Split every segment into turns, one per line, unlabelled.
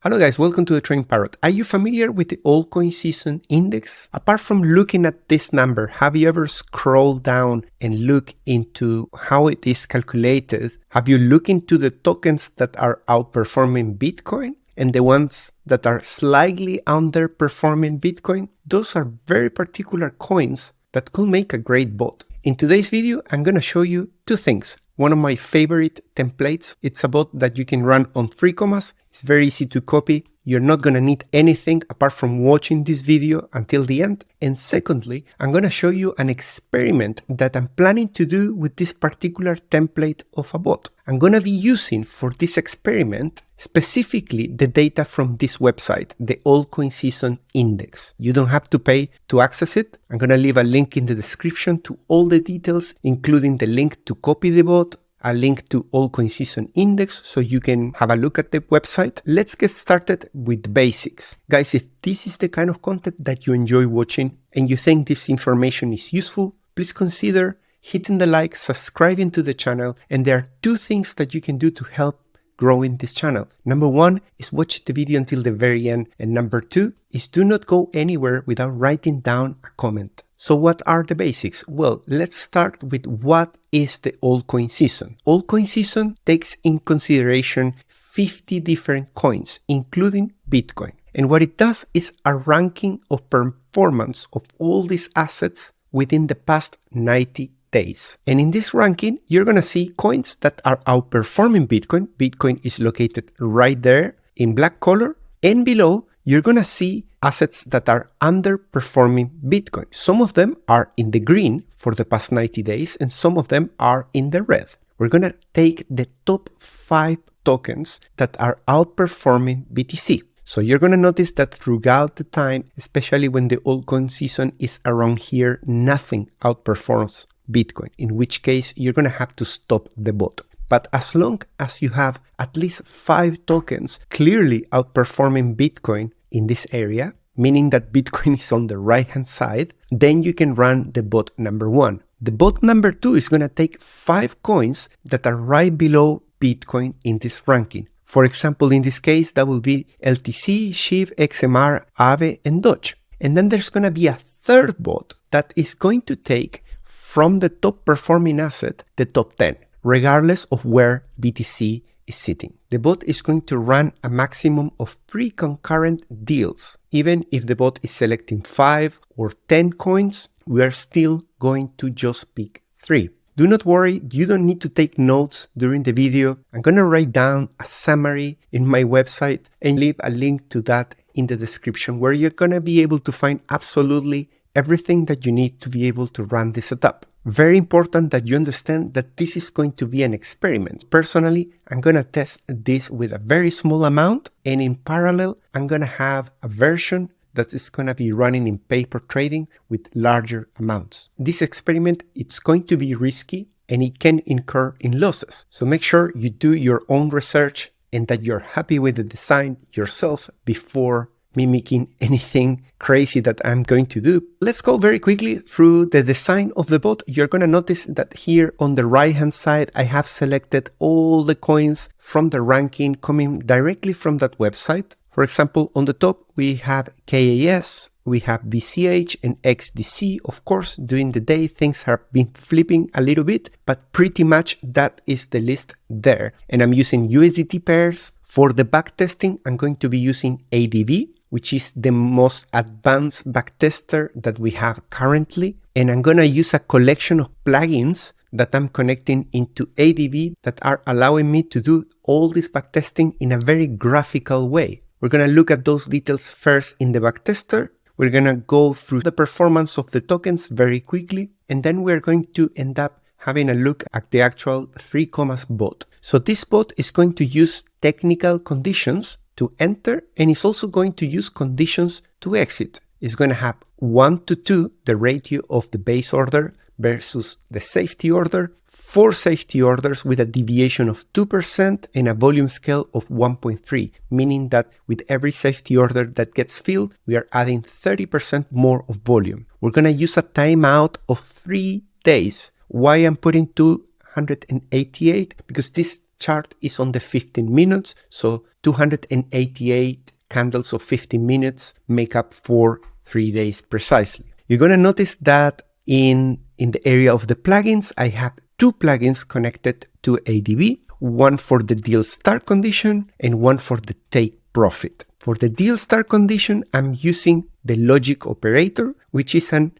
Hello guys, welcome to the Trading Parrot. Are you familiar with the altcoin season index? Apart from looking at this number, have you ever scrolled down and look into how it is calculated? Have you looked into the tokens that are outperforming Bitcoin and the ones that are slightly underperforming Bitcoin? Those are very particular coins that could make a great bot. In today's video, I'm going to show you two things. One of my favorite templates, it's a bot that you can run on free commas. It's very easy to copy. You're not going to need anything apart from watching this video until the end. And secondly, I'm going to show you an experiment that I'm planning to do with this particular template of a bot. I'm going to be using for this experiment specifically the data from this website, the altcoin season index. You don't have to pay to access it. I'm going to leave a link in the description to all the details, including the link to copy the bot, a link to altcoin season index so you can have a look at the website. Let's get started with the basics. Guys, if this is the kind of content that you enjoy watching and you think this information is useful, please consider hitting the like, subscribing to the channel, and there are two things that you can do to help growing this channel. Number one is watch the video until the very end, and number two is do not go anywhere without writing down a comment. So what are the basics? Well, let's start with what is the altcoin season. Altcoin season takes in consideration 50 different coins, including Bitcoin. And what it does is a ranking of performance of all these assets within the past 90 days. And in this ranking, you're going to see coins that are outperforming Bitcoin. Bitcoin is located right there in black color. And below, you're going to see assets that are underperforming Bitcoin. Some of them are in the green for the past 90 days, and some of them are in the red. We're going to take the top 5 tokens that are outperforming BTC. So you're going to notice that throughout the time, especially when the altcoin season is around here, nothing outperforms Bitcoin, in which case you're going to have to stop the bot. But as long as you have at least 5 tokens clearly outperforming Bitcoin in this area, meaning that Bitcoin is on the right hand side, then you can run the bot number 1. The bot number 2 is going to take 5 coins that are right below Bitcoin in this ranking. For example, in this case, that will be LTC, SHIB, XMR, Aave, and Doge. And then there's going to be a third bot that is going to take from the top performing asset, the top 10, regardless of where BTC is sitting. The bot is going to run a maximum of 3 concurrent deals. Even if the bot is selecting 5 or 10 coins, we are still going to just pick 3. Do not worry, you don't need to take notes during the video. I'm going to write down a summary in my website and leave a link to that in the description where you're going to be able to find absolutely everything that you need to be able to run this setup. Very important that you understand that this is going to be an experiment. Personally, I'm going to test this with a very small amount, and in parallel, I'm going to have a version that is going to be running in paper trading with larger amounts. This experiment, it's going to be risky and it can incur in losses. So make sure you do your own research and that you're happy with the design yourself before mimicking anything crazy that I'm going to do. Let's go very quickly through the design of the bot. You're going to notice that here on the right hand side, I have selected all the coins from the ranking coming directly from that website. For example, on the top, we have KAS, we have BCH and XDC. Of course, during the day, things have been flipping a little bit, but pretty much that is the list there. And I'm using USDT pairs. For the backtesting, I'm going to be using ADV, which is the most advanced backtester that we have currently. And I'm going to use a collection of plugins that I'm connecting into ADV that are allowing me to do all this backtesting in a very graphical way. We're going to look at those details first in the backtester. We're going to go through the performance of the tokens very quickly, and then we're going to end up having a look at the actual 3 commas bot. So this bot is going to use technical conditions to enter, and it's also going to use conditions to exit. It's going to have 1 to 2, the ratio of the base order versus the safety order, 4 safety orders with a deviation of 2% and a volume scale of 1.3, meaning that with every safety order that gets filled, we are adding 30% more of volume. We're going to use a timeout of 3 days. Why I'm putting 288? Because this chart is on the 15 minutes. So 288 candles of 15 minutes make up for 3 days precisely. You're going to notice that in the area of the plugins, I have 2 plugins connected to ADV, one for the deal start condition and one for the take profit. For the deal start condition, I'm using the logic operator, which is a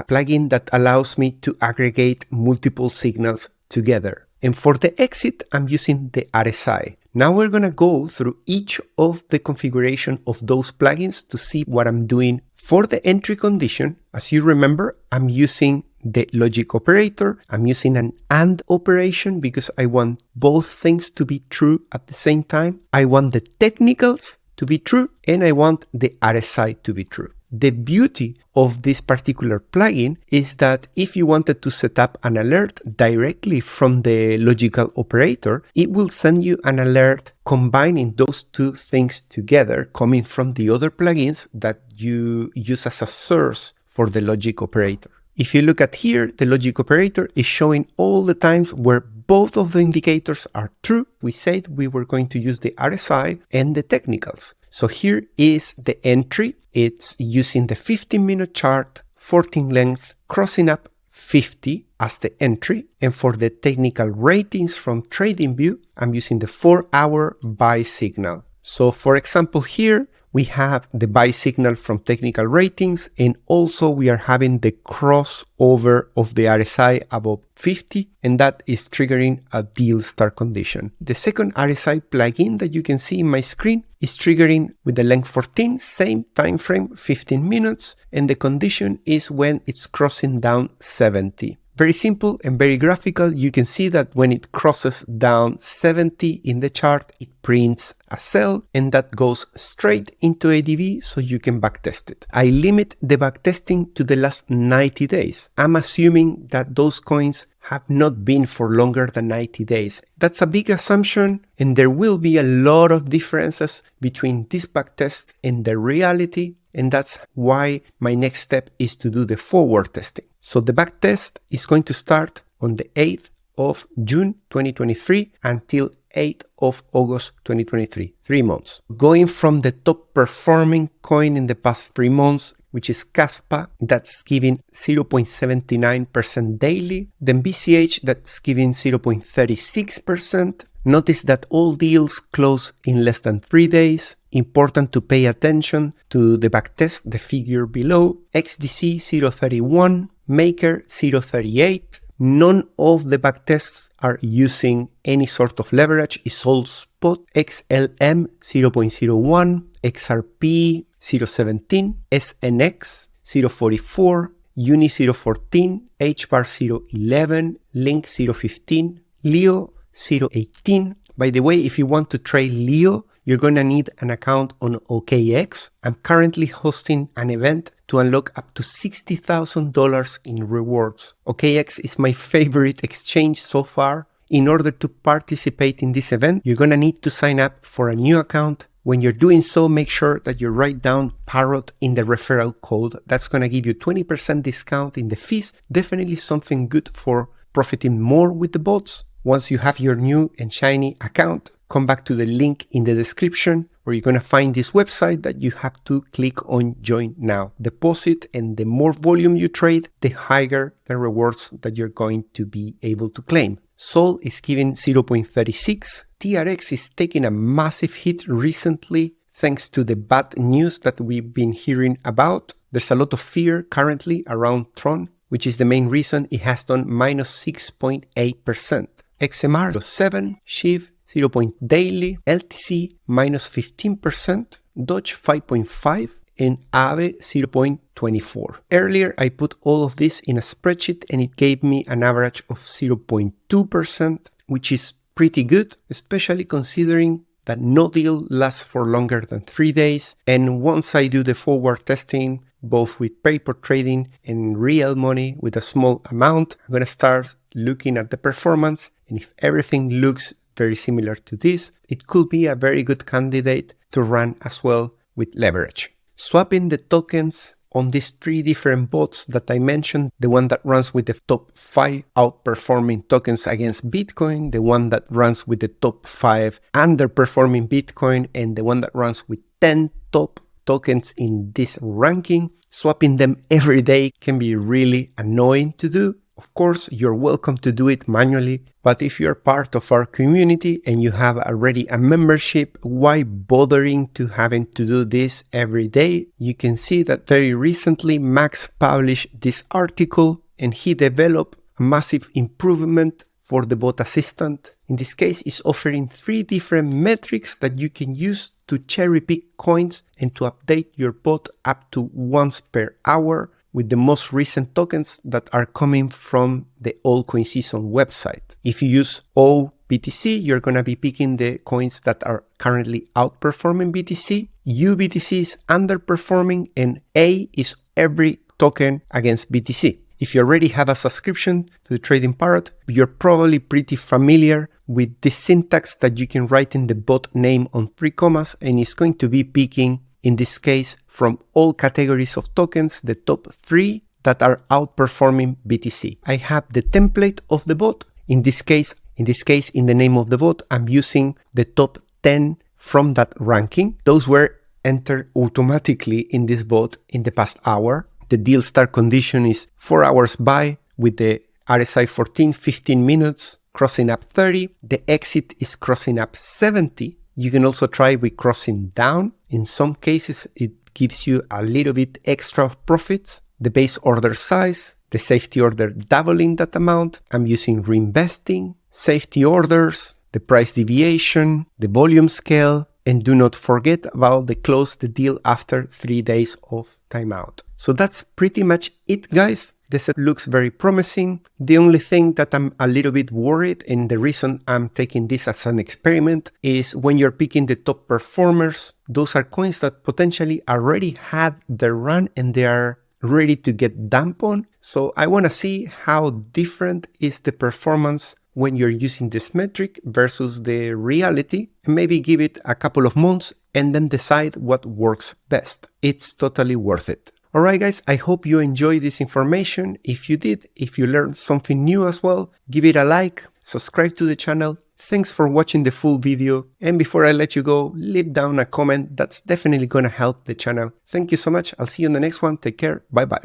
plugin that allows me to aggregate multiple signals together. And for the exit, I'm using the RSI. Now we're going to go through each of the configuration of those plugins to see what I'm doing. For the entry condition, as you remember, I'm using the logic operator. I'm using an AND operation because I want both things to be true at the same time. I want the technicals to be true and I want the RSI to be true. The beauty of this particular plugin is that if you wanted to set up an alert directly from the logical operator, it will send you an alert combining those 2 things together coming from the other plugins that you use as a source for the logic operator. If you look at here, the logic operator is showing all the times where both of the indicators are true. We said we were going to use the RSI and the technicals. So here is the entry. It's using the 15-minute chart, 14 length, crossing up 50 as the entry. And for the technical ratings from TradingView, I'm using the 4-hour buy signal. So for example, here we have the buy signal from technical ratings, and also we are having the crossover of the RSI above 50, and that is triggering a deal start condition. The second RSI plugin that you can see in my screen is triggering with the length 14, same time frame, 15 minutes, and the condition is when it's crossing down 70. Very simple and very graphical. You can see that when it crosses down 70 in the chart, it prints a sell, and that goes straight into ADV so you can backtest it. I limit the backtesting to the last 90 days. I'm assuming that those coins have not been for longer than 90 days. That's a big assumption, and there will be a lot of differences between this backtest and the reality, and that's why my next step is to do the forward testing. So the backtest is going to start on the 8th of June 2023 until 8th of August 2023, 3 months. Going from the top performing coin in the past 3 months, which is Caspa, that's giving 0.79% daily. Then BCH, that's giving 0.36%. Notice that all deals close in less than 3 days. Important to pay attention to the backtest, the figure below. XDC 0.31, Maker 0.38. None of the backtests are using any sort of leverage. It's all spot. XLM 0.01, XRP 0.17, SNX 0.44, Uni 0.14, HBAR 0.11, Link 0.15, Leo 0.18. By the way, if you want to trade Leo, you're going to need an account on OKX. I'm currently hosting an event to unlock up to $60,000 in rewards. OKX is my favorite exchange so far. In order to participate in this event, you're going to need to sign up for a new account. When you're doing so, make sure that you write down Parrot in the referral code. That's going to give you 20% discount in the fees. Definitely something good for profiting more with the bots. Once you have your new and shiny account, come back to the link in the description where you're going to find this website that you have to click on Join Now. Deposit, and the more volume you trade, the higher the rewards that you're going to be able to claim. Sol is giving 0.36. TRX is taking a massive hit recently thanks to the bad news that we've been hearing about. There's a lot of fear currently around Tron, which is the main reason it has done minus 6.8%. XMR 7, Shiv 0. Daily, LTC minus 15%, Doge 5.5%, and Aave 0.24. Earlier, I put all of this in a spreadsheet and it gave me an average of 0.2%, which is pretty good, especially considering that no deal lasts for longer than 3 days. And once I do the forward testing, both with paper trading and real money with a small amount, I'm going to start looking at the performance. And if everything looks very similar to this, it could be a very good candidate to run as well with leverage. Swapping the tokens on these 3 different bots that I mentioned, the one that runs with the top 5 outperforming tokens against Bitcoin, the one that runs with the top 5 underperforming Bitcoin, and the one that runs with 10 top tokens in this ranking. Swapping them every day can be really annoying to do. Of course, you're welcome to do it manually, but if you're part of our community and you have already a membership, why bothering to having to do this every day? You can see that very recently Max published this article and he developed a massive improvement for the bot assistant. In this case, it's offering 3 different metrics that you can use to cherry pick coins and to update your bot up to once per hour with the most recent tokens that are coming from the altcoin season website. If you use BTC, you're going to be picking the coins that are currently outperforming BTC. UBTC is underperforming, and A is every token against BTC. If you already have a subscription to the Trading Parrot, you're probably pretty familiar with the syntax that you can write in the bot name on 3 commas, and it's going to be picking, in this case, from all categories of tokens, the top 3 that are outperforming BTC. I have the template of the bot. In this case, in the name of the bot, I'm using the top 10 from that ranking. Those were entered automatically in this bot in the past hour. The deal start condition is 4 hours buy with the RSI 14, 15 minutes, crossing up 30. The exit is crossing up 70. You can also try with crossing down. In some cases, it gives you a little bit extra profits. The base order size, the safety order doubling that amount. I'm using reinvesting, safety orders, the price deviation, the volume scale, and do not forget about the close the deal after 3 days of timeout. So that's pretty much it, guys. The set looks very promising. The only thing that I'm a little bit worried, and the reason I'm taking this as an experiment, is when you're picking the top performers, those are coins that potentially already had their run and they are ready to get dumped on. So I want to see how different is the performance when you're using this metric versus the reality, and maybe give it a couple of months and then decide what works best. It's totally worth it. Alright guys, I hope you enjoyed this information. If you did, if you learned something new as well, give it a like, subscribe to the channel. Thanks for watching the full video. And before I let you go, leave down a comment. That's definitely gonna help the channel. Thank you so much. I'll see you in the next one. Take care. Bye bye.